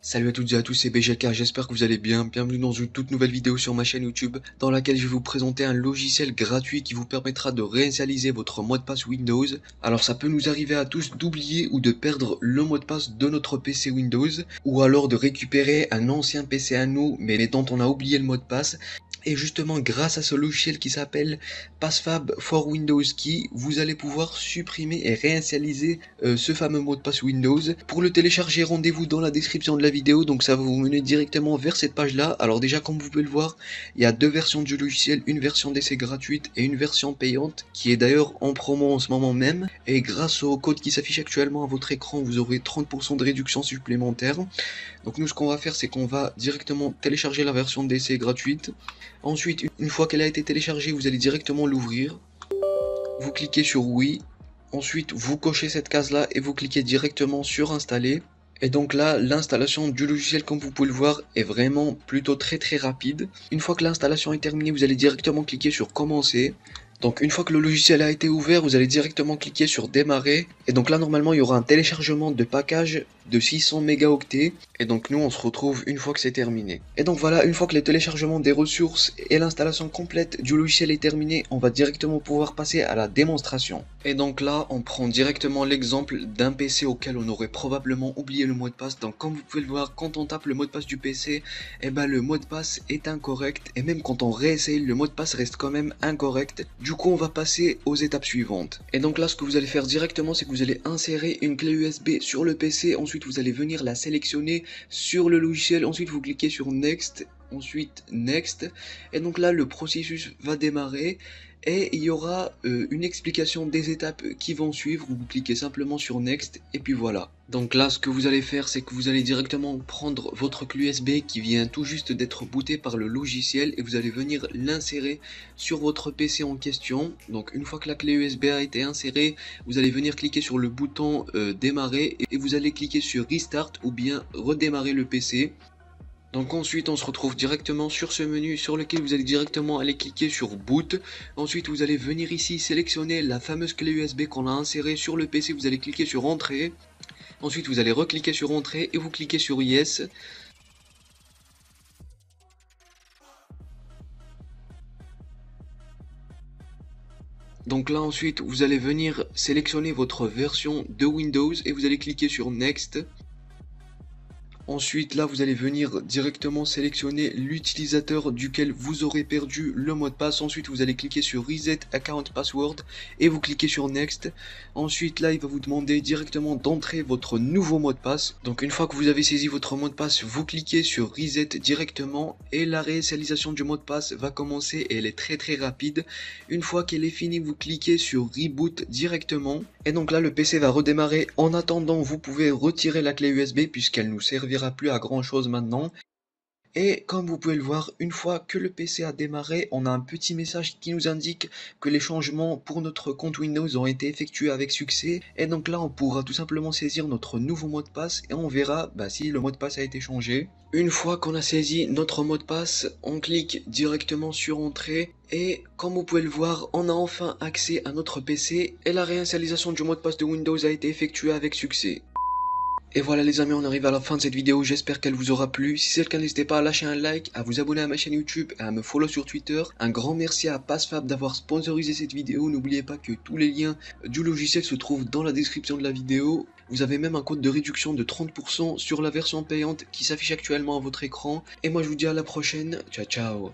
Salut à toutes et à tous, c'est BGK, j'espère que vous allez bien. Bienvenue dans une toute nouvelle vidéo sur ma chaîne YouTube dans laquelle je vais vous présenter un logiciel gratuit qui vous permettra de réinitialiser votre mot de passe Windows. Alors ça peut nous arriver à tous d'oublier ou de perdre le mot de passe de notre PC Windows ou alors de récupérer un ancien PC à nous mais dont on a oublié le mot de passe. Et justement, grâce à ce logiciel qui s'appelle PassFab for Windows Key, vous allez pouvoir supprimer et réinitialiser ce fameux mot de passe Windows. Pour le télécharger, rendez-vous dans la description de la vidéo, donc ça va vous mener directement vers cette page-là. Alors déjà, comme vous pouvez le voir, il y a deux versions du logiciel, une version d'essai gratuite et une version payante, qui est d'ailleurs en promo en ce moment même. Et grâce au code qui s'affiche actuellement à votre écran, vous aurez 30% de réduction supplémentaire. Donc nous, ce qu'on va faire, c'est qu'on va directement télécharger la version d'essai gratuite. Ensuite, une fois qu'elle a été téléchargée, vous allez directement l'ouvrir. Vous cliquez sur oui. Ensuite, vous cochez cette case-là et vous cliquez directement sur installer. Et donc là, l'installation du logiciel, comme vous pouvez le voir, est vraiment plutôt très rapide. Une fois que l'installation est terminée, vous allez directement cliquer sur commencer. Donc une fois que le logiciel a été ouvert, vous allez directement cliquer sur démarrer. Et donc là, normalement, il y aura un téléchargement de package de 600 mégaoctets. Et donc nous, on se retrouve une fois que c'est terminé. Et donc voilà, une fois que le téléchargement des ressources et l'installation complète du logiciel est terminé, on va directement pouvoir passer à la démonstration. Et donc là, on prend directement l'exemple d'un PC auquel on aurait probablement oublié le mot de passe. Donc comme vous pouvez le voir, quand on tape le mot de passe du PC, eh ben le mot de passe est incorrect. Et même quand on réessaye, le mot de passe reste quand même incorrect. Du coup, on va passer aux étapes suivantes. Et donc là, ce que vous allez faire directement, c'est que vous allez insérer une clé USB sur le PC. Ensuite, vous allez venir la sélectionner sur le logiciel. Ensuite, vous cliquez sur Next. Ensuite, Next. Et donc là, le processus va démarrer. Et il y aura une explication des étapes qui vont suivre. Vous cliquez simplement sur Next et puis voilà. Donc là, ce que vous allez faire, c'est que vous allez directement prendre votre clé USB qui vient tout juste d'être bootée par le logiciel et vous allez venir l'insérer sur votre PC en question. Donc une fois que la clé USB a été insérée, vous allez venir cliquer sur le bouton démarrer et vous allez cliquer sur Restart ou bien redémarrer le PC. Donc ensuite on se retrouve directement sur ce menu sur lequel vous allez directement aller cliquer sur boot. Ensuite vous allez venir ici sélectionner la fameuse clé USB qu'on a insérée sur le PC, vous allez cliquer sur entrée. Ensuite vous allez recliquer sur entrée et vous cliquez sur yes. Donc là ensuite vous allez venir sélectionner votre version de Windows et vous allez cliquer sur next. Ensuite, là, vous allez venir directement sélectionner l'utilisateur duquel vous aurez perdu le mot de passe. Ensuite, vous allez cliquer sur Reset Account Password et vous cliquez sur Next. Ensuite, là, il va vous demander directement d'entrer votre nouveau mot de passe. Donc, une fois que vous avez saisi votre mot de passe, vous cliquez sur Reset directement et la réinitialisation du mot de passe va commencer et elle est très rapide. Une fois qu'elle est finie, vous cliquez sur Reboot directement. Et donc là, le PC va redémarrer. En attendant, vous pouvez retirer la clé USB puisqu'elle nous servira plus à grand chose maintenant. Et comme vous pouvez le voir, une fois que le PC a démarré, on a un petit message qui nous indique que les changements pour notre compte Windows ont été effectués avec succès. Et donc là, on pourra tout simplement saisir notre nouveau mot de passe et on verra si le mot de passe a été changé. Une fois qu'on a saisi notre mot de passe, on clique directement sur Entrée. Et comme vous pouvez le voir, on a enfin accès à notre PC et la réinitialisation du mot de passe de Windows a été effectuée avec succès. Et voilà les amis, on arrive à la fin de cette vidéo, j'espère qu'elle vous aura plu. Si c'est le cas, n'hésitez pas à lâcher un like, à vous abonner à ma chaîne YouTube et à me follow sur Twitter. Un grand merci à PassFab d'avoir sponsorisé cette vidéo. N'oubliez pas que tous les liens du logiciel se trouvent dans la description de la vidéo. Vous avez même un code de réduction de 30% sur la version payante qui s'affiche actuellement à votre écran. Et moi je vous dis à la prochaine, ciao ciao.